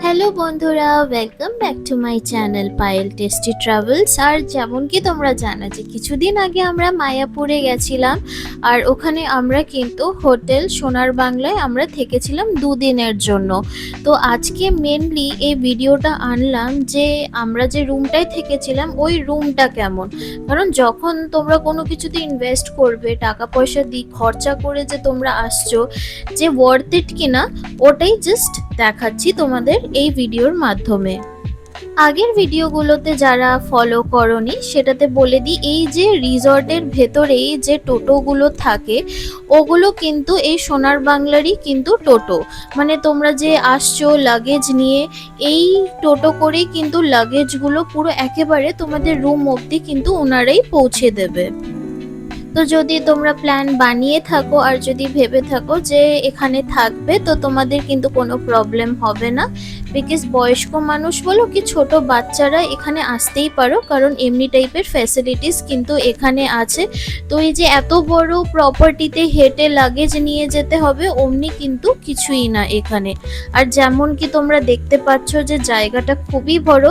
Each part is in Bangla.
হ্যালো বন্ধুরা, welcome back to my channel Payel tasty travels. আর যেমন কি তোমরা জানো যে কিছুদিন আগে আমরা মায়াপুরে গেছিলাম, আর ওখানে আমরা কিন্তু হোটেল সোনার বাংলায় আমরা থেকেছিলাম দুদিনের জন্য। তো আজকে মেনলি এই ভিডিওটা আনলাম যে আমরা যে রুমটায় থেকেছিলাম ওই রুমটা কেমন, কারণ যখন তোমরা কোনো কিছুতে ইনভেস্ট করবে, টাকা পয়সা দিয়ে খরচা করে যে তোমরা আসছো, যে ওয়ার্থ ইট কিনা ওটাই জাস্ট দেখাচ্ছি তোমাদের এই ভিডিওর মাধ্যমে। আগের ভিডিওগুলোতে যারা ফলো করনি সেটাতে বলে দিই, এই যে রিসর্টের ভেতরেই যে টোটোগুলো থাকে ওগুলো কিন্তু এই সোনার বাংলারই কিন্তু টোটো। মানে তোমরা যে আসছো লাগেজ নিয়ে, এই টোটো করেই কিন্তু লাগেজগুলো পুরো একেবারে তোমাদের রুম অবধি কিন্তু ওনারাই পৌঁছে দেবে। তো যদি তোমরা প্ল্যান বানিয়ে থাকো আর যদি ভেবে থাকো যে এখানে থাকবে, তো তোমাদের কিন্তু কোনো প্রবলেম হবে না। বিকজ বয়স্ক মানুষ বলো কি ছোট বাচ্চারা এখানে আসতেই পারো, কারণ এমনি টাইপের ফ্যাসিলিটিস কিন্তু এখানে আছে। তো এই যে এত বড় প্রপার্টিতে হেঁটে লাগেজ নিয়ে যেতে হবে অমনি কিন্তু কিছুই না এখানে। আর যেমন কি তোমরা দেখতে পাচ্ছ যে জায়গাটা খুবই বড়।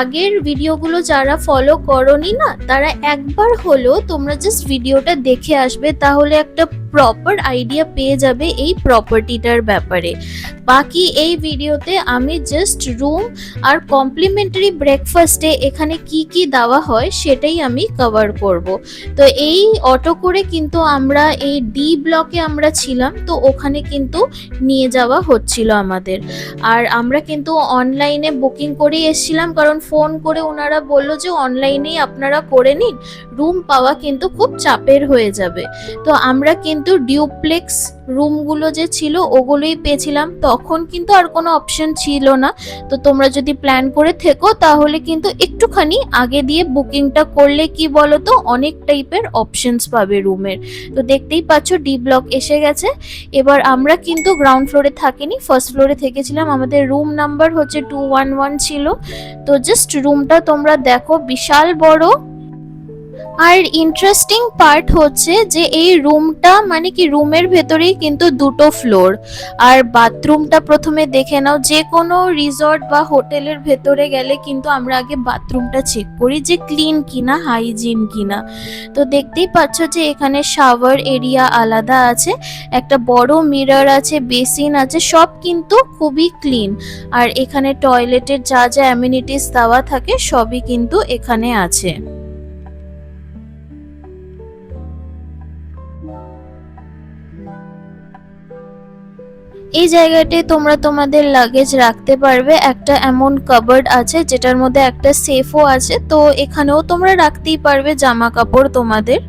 আগের ভিডিওগুলো যারা ফলো করনি না, তারা একবার হলো তোমরা জাস্ট ভিডিওটা দেখে আসবে, তাহলে একটা প্রপার আইডিয়া পেয়ে যাবে এই প্রপার্টিটার ব্যাপারে। বাকি এই ভিডিওতে আমি জাস্ট রুম আর কমপ্লিমেন্টারি ব্রেকফাস্টে এখানে কি কি দেওয়া হয় সেটাই আমি কভার করব। তো এই অটো করে কিন্তু আমরা এই ডি ব্লকে আমরা ছিলাম, তো ওখানে কিন্তু নিয়ে যাওয়া হচ্ছিল আমাদের। আর আমরা কিন্তু অনলাইনে বুকিং করেই এসেছিলাম, কারণ ফোন করে ওনারা বললো যে অনলাইনেই আপনারা করে নিন, রুম পাওয়া কিন্তু খুব চাপের হয়ে যাবে। তো আমরা কিন্তু ডিউপ্লেক্স রুমগুলো যে ছিল ওগুলোই পেয়েছিলাম, তখন কিন্তু আর কোনো অপশন ছিল না। তো তোমরা যদি প্ল্যান করে থেকো তাহলে কিন্তু একটুখানি আগে দিয়ে বুকিংটা করলে কি বলো তো, অনেক টাইপের অপশনস পাবে রুমের। তো দেখতেই পাচ্ছ ডি ব্লক এসে গেছে। এবার আমরা কিন্তু গ্রাউন্ড ফ্লোরে থাকিনি, ফার্স্ট ফ্লোরে থেকেছিলাম। আমাদের রুম নাম্বার হচ্ছে 211 ছিল। তো জাস্ট রুমটা তোমরা দেখো, বিশাল বড়। আর ইন্টারেস্টিং পার্ট হচ্ছে যে এই রুমটা মানে কি রুমের ভেতরেই কিন্তু দুটো ফ্লোর। আর বাথরুমটা প্রথমে দেখে নাও, যে কোনো রিসর্ট বা হোটেলের ভেতরে গেলে কিন্তু আমরা আগে বাথরুমটা চেক করি যে ক্লিন কিনা, হাইজিন কিনা। তো দেখতেই পাচ্ছ যে এখানে শাওয়ার এরিয়া আলাদা আছে, একটা বড় মিরর আছে, বেসিন আছে, সব কিন্তু খুবই ক্লিন। আর এখানে টয়লেটের যা যা অ্যামিনিটিস দেওয়া থাকে সবই কিন্তু এখানে আছে। এই জায়গাটায় তোমরা তোমাদের লাগেজ রাখতে পারবে, একটা এমন কাবার্ড আছে যেটার মধ্যে একটা সেফও আছে, তো এখানেও তোমরা রাখতেই পারবে জামা কাপড় তোমাদের।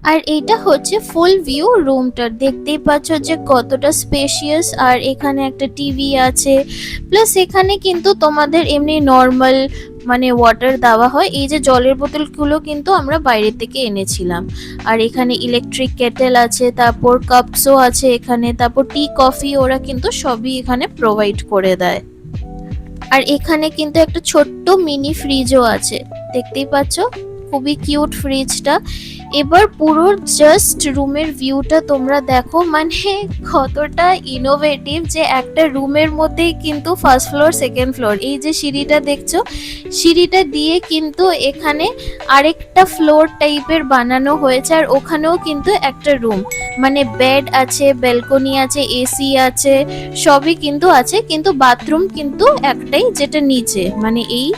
আর এইটা হচ্ছে ফুল ভিউ রুমটার, দেখতেই পাচ্ছ যে কতটা স্পেশিয়াস। আর এখানে একটা টিভি আছে, প্লাস এখানে কিন্তু তোমাদের এমনি নর্মাল মানে ওয়াটার দেওয়া হয়। এই যে জলের বোতলগুলো কিন্তু আমরা বাইরে থেকে এনেছিলাম। আর এখানে ইলেকট্রিক কেটেল আছে, তারপর কাপসও আছে এখানে, তারপর টি কফি ওরা কিন্তু সবই এখানে প্রোভাইড করে দেয়। আর এখানে কিন্তু একটা ছোট্ট মিনি ফ্রিজও আছে, দেখতেই পাচ্ছ খুবই কিউট ফ্রিজটা। এবার পুরো জাস্ট রুমের ভিউটা তোমরা দেখো, মানে কতটা ইনোভেটিভ যে একটা রুমের মধ্যেই কিন্তু ফার্স্ট ফ্লোর সেকেন্ড ফ্লোর, এই যে সিঁড়িটা দেখছো, সিঁড়িটা দিয়ে কিন্তু এখানে আরেকটা ফ্লোর টাইপের বানানো হয়েছে। আর ওখানেও কিন্তু একটা রুম, মানে বেড আছে, ব্যালকনি আছে, এসি আছে, সবই কিন্তু আছে, কিন্তু বাথরুম কিন্তু একটাই, যেটা নিচে মানে এই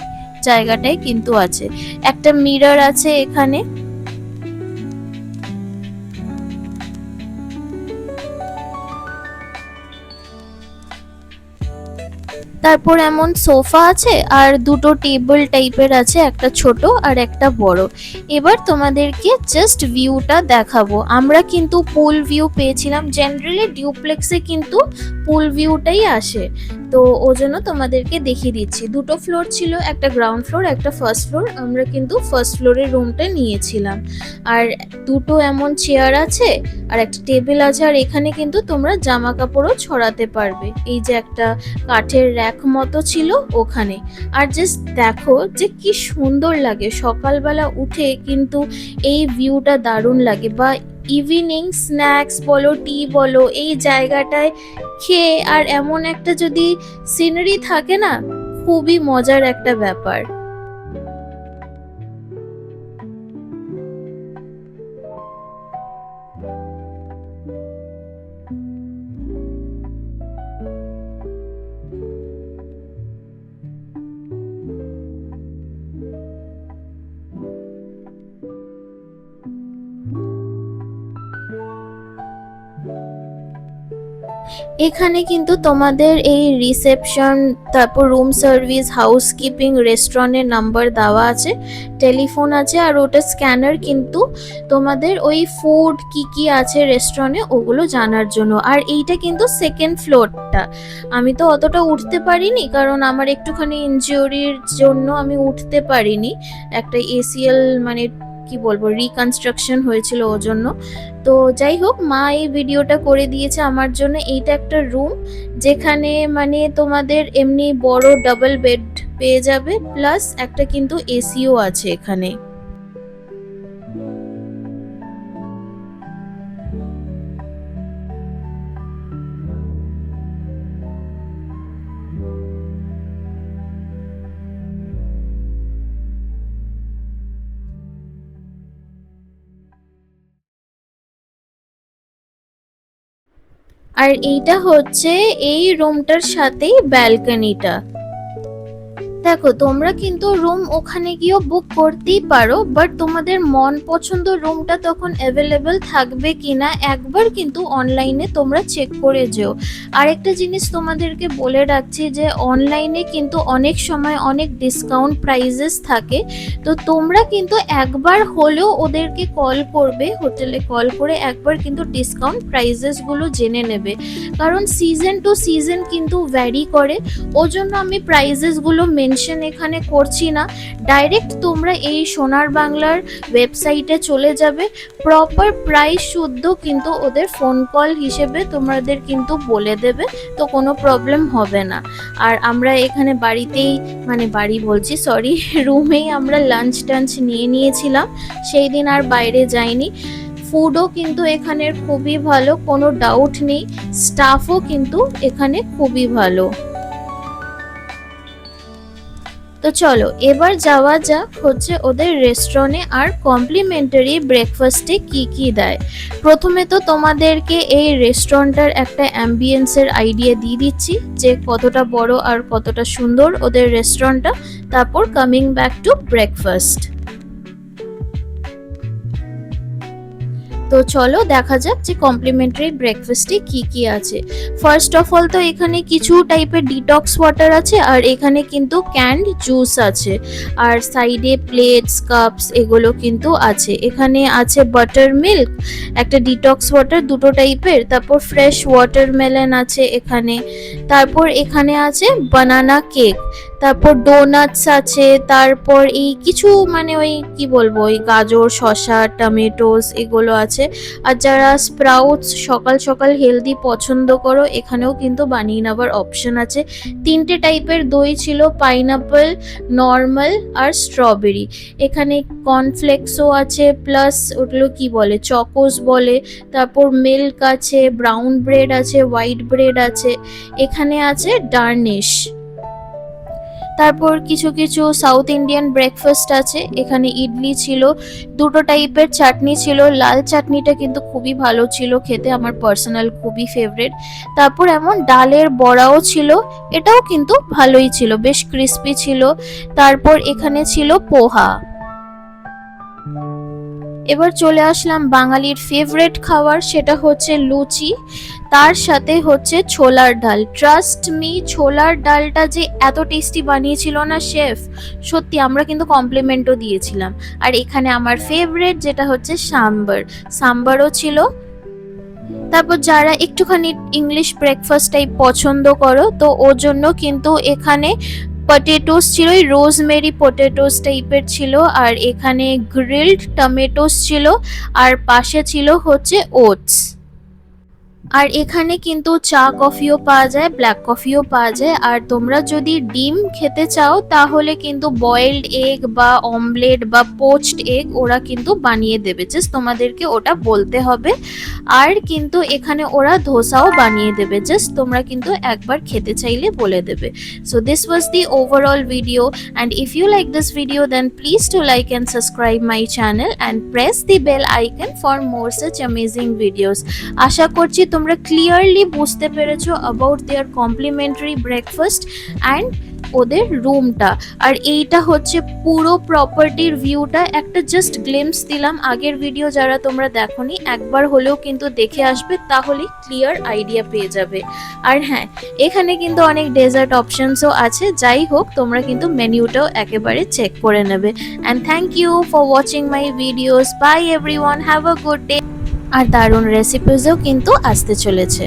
জায়গাটায় কিন্তু আছে। একটা মিরর আছে এখানে। তারপর এমন সোফা আছে, আর দুটো টেবিল টাইপের আছে, একটা ছোট আর একটা বড়। এবার তোমাদেরকে জাস্ট ভিউটা দেখাবো। আমরা কিন্তু পুল ভিউ পেয়েছিলাম, জেনারেলি ডিউপ্লেক্সে কিন্তু পুল ভিউটাই আসে। তো ও জন্য তোমাদেরকে দেখিয়ে দিচ্ছি। দুটো ফ্লোর ছিল, একটা গ্রাউন্ড ফ্লোর একটা ফার্স্ট ফ্লোর। আমরা কিন্তু ফার্স্ট ফ্লোরের রুমটা নিয়েছিলাম। আর দুটো এমন চেয়ার আছে আর একটা টেবিল আছে, আর এখানে কিন্তু তোমরা জামা কাপড়ও ছড়াতে পারবে। এই যে একটা কাঠের র্যাক মতো ছিল ওখানে। আর জাস্ট দেখো যে কি সুন্দর লাগে, সকালবেলা উঠে কিন্তু এই ভিউটা দারুণ লাগে। বা ইভিনিং স্ন্যাক্স বলো, টি বলো, এই জায়গাটায় খেয়ে আর এমন একটা যদি সিনারি থাকে না, খুবই মজার একটা ব্যাপার। এখানে কিন্তু তোমাদের এই রিসেপশন, তারপর রুম সার্ভিস, হাউসকিপিং, রেস্টুরেন্টের নাম্বার দেওয়া আছে, টেলিফোন আছে, আর ওটা স্ক্যানার কিন্তু তোমাদের ওই ফুড কি কি আছে রেস্টুরেন্টে ওগুলো জানার জন্য। আর এইটা কিন্তু সেকেন্ড ফ্লোরটা। আমি তো অতটা উঠতে পারিনি কারণ আমার একটুখানি ইনজিওরির জন্য আমি উঠতে পারিনি। একটা এসিএল মানে কি বলবো রিকনস্ট্রাকশন হয়েছিল ওর জন্য। তো যাই হোক, মা এই ভিডিওটা করে দিয়েছে আমার জন্য। এইটা একটা রুম যেখানে মানে তোমাদের এমনি বড় ডাবল বেড পেয়ে যাবে, প্লাস একটা কিন্তু এসিও আছে এখানে। আর এইটা হচ্ছে এই রুমটার সাথেই ব্যালকনিটা। দেখো তোমরা কিন্তু রুম ওখানে গিয়েও বুক করতেই পারো, বাট তোমাদের মন পছন্দ রুমটা তখন অ্যাভেলেবেল থাকবে কিনা একবার কিন্তু অনলাইনে তোমরা চেক করে যেও। আরেকটা জিনিস তোমাদেরকে বলে রাখছি যে অনলাইনে কিন্তু অনেক সময় অনেক ডিসকাউন্ট প্রাইজেস থাকে। তো তোমরা কিন্তু একবার হলেও ওদেরকে কল করবে, হোটেলে কল করে একবার কিন্তু ডিসকাউন্ট প্রাইজেসগুলো জেনে নেবে, কারণ সিজন টু সিজন কিন্তু ভ্যারি করে। ওই জন্য আমি প্রাইজেসগুলো মেনশন এখানে করছি না। ডাইরেক্ট তোমরা এই সোনার বাংলার ওয়েবসাইটে চলে যাবে, প্রপার প্রাইস শুদ্ধ কিন্তু ওদের ফোন কল হিসেবে তোমাদের কিন্তু বলে দেবে, তো কোনো প্রবলেম হবে না। আর আমরা এখানে বাড়িতেই মানে বাড়ি বলছি সরি রুমেই আমরা লাঞ্চ টাঞ্চ নিয়েছিলাম, সেই দিন আর বাইরে যাইনি। ফুডও কিন্তু এখানের খুবই ভালো, কোনো ডাউট নেই। স্টাফও কিন্তু এখানে খুবই ভালো। তো চলো এবার যাওয়া যাক হচ্ছে ওদের রেস্টুরেন্টে আর কমপ্লিমেন্টারি ব্রেকফাস্টে কি কি দেয়। প্রথমে তো তোমাদেরকে এই রেস্টুরেন্টটার একটা অ্যাম্বিয়েন্সের আইডিয়া দিয়ে দিচ্ছি যে কতটা বড় আর কতটা সুন্দর ওদের রেস্টুরেন্টটা, তারপর কামিং ব্যাক টু ব্রেকফাস্ট। তো চলো দেখা যাক যে কমপ্লিমেন্টারি ব্রেকফাস্টে কি কি আছে। ফার্স্ট অফ অল তো এখানে কিছু টাইপের ডিটক্স ওয়াটার আছে, আর এখানে কিন্তু ক্যান্ড জুস আছে, আর সাইডে প্লেটস কাপস এগুলো কিন্তু আছে। এখানে আছে বাটার মিল্ক, একটা ডিটক্স ওয়াটার দুটো টাইপের, তারপর ফ্রেশ ওয়াটারমেলন আছে এখানে, তারপর এখানে আছে বানানা কেক, তারপর ডোনাটস আছে, তারপর এই কিছু মানে ওই কি বলবো ওই গাজর শসা টমেটোস এগুলো আছে। আর যারা স্প্রাউটস সকাল সকাল হেলদি পছন্দ করো এখানেও কিন্তু বানিয়ে নেবার অপশন আছে। তিনটে টাইপের দই ছিল, পাইনাপল, নর্মাল আর স্ট্রবেরি। এখানে কর্নফ্লেক্সও আছে, প্লাস ওগুলো কি বলে চকোস বলে, তারপর মিল্ক আছে, ব্রাউন ব্রেড আছে, হোয়াইট ব্রেড আছে, এখানে আছে ডার্নিশ। তারপর কিছু কিছু সাউথ ইন্ডিয়ান ব্রেকফাস্ট আছে, এখানে ইডলি ছিল, দুটো টাইপের চাটনি ছিল, লাল চাটনিটা কিন্তু খুবই ভালো ছিল খেতে, আমার পার্সোনাল খুবই ফেভারিট। তারপর এমন ডালের বড়াও ছিল, এটাও কিন্তু ভালোই ছিল, বেশ ক্রিস্পি ছিল। তারপর এখানে ছিল পোহা। এবার চলে আসলাম বাঙালির ফেভারিট খাবার, সেটা হচ্ছে লুচি, তার সাথে হচ্ছে ছোলার ডাল। ট্রাস্ট মি, ছোলার ডালটা যে এত টেস্টি বানিয়েছিল না শেফ, সত্যি আমরা কিন্তু কমপ্লিমেন্টও দিয়েছিলাম। আর এখানে আমার ফেভারিট যেটা হচ্ছে সাম্বার, সাম্বারও ছিল। তারপর যারা একটুখানি ইংলিশ ব্রেকফাস্ট টাইপ পছন্দ করো তো ওর জন্য কিন্তু এখানে পটেটোস ছিল, ওই রোজমেরি পটেটোস টাইপের ছিল, আর এখানে গ্রিলড টমেটোস ছিল, আর পাশে ছিল হচ্ছে ওটস। আর এখানে কিন্তু চা কফিও পাওয়া যায়, ব্ল্যাক কফিও পাওয়া যায়। আর তোমরা যদি ডিম খেতে চাও তাহলে কিন্তু বয়েলড এগ বা অমলেট বা পোচড এগ ওরা কিন্তু বানিয়ে দেবে, জাস্ট তোমাদেরকে ওটা বলতে হবে। আর কিন্তু এখানে ওরা ধোসাও বানিয়ে দেবে, জাস্ট তোমরা কিন্তু একবার খেতে চাইলে বলে দেবে। So this was the overall video, and if you like this video then please to like and subscribe my channel and press the bell icon for more such amazing videos. আশা করছি তোমরা ক্লিয়ারলি বুঝতে পেরেছো about their complimentary breakfast and ওদের রুমটা। আর এইটা হচ্ছে পুরো প্রপার্টির ভিউটা, একটা জাস্ট গ্লিমস দিলাম। আগের ভিডিও যারা তোমরা দেখোনি একবার হলেও কিন্তু দেখে আসবে, তাহলে ক্লিয়ার আইডিয়া পেয়ে যাবে। আর হ্যাঁ, এখানে কিন্তু অনেক ডেজার্ট অপশনসও আছে। যাই হোক, তোমরা কিন্তু মেনিউটাও একেবারে চেক করে নেবে। And thank you for watching my videos. Bye everyone, have a good day. আর দারুণ রেসিপিসও কিন্তু আসতে চলেছে।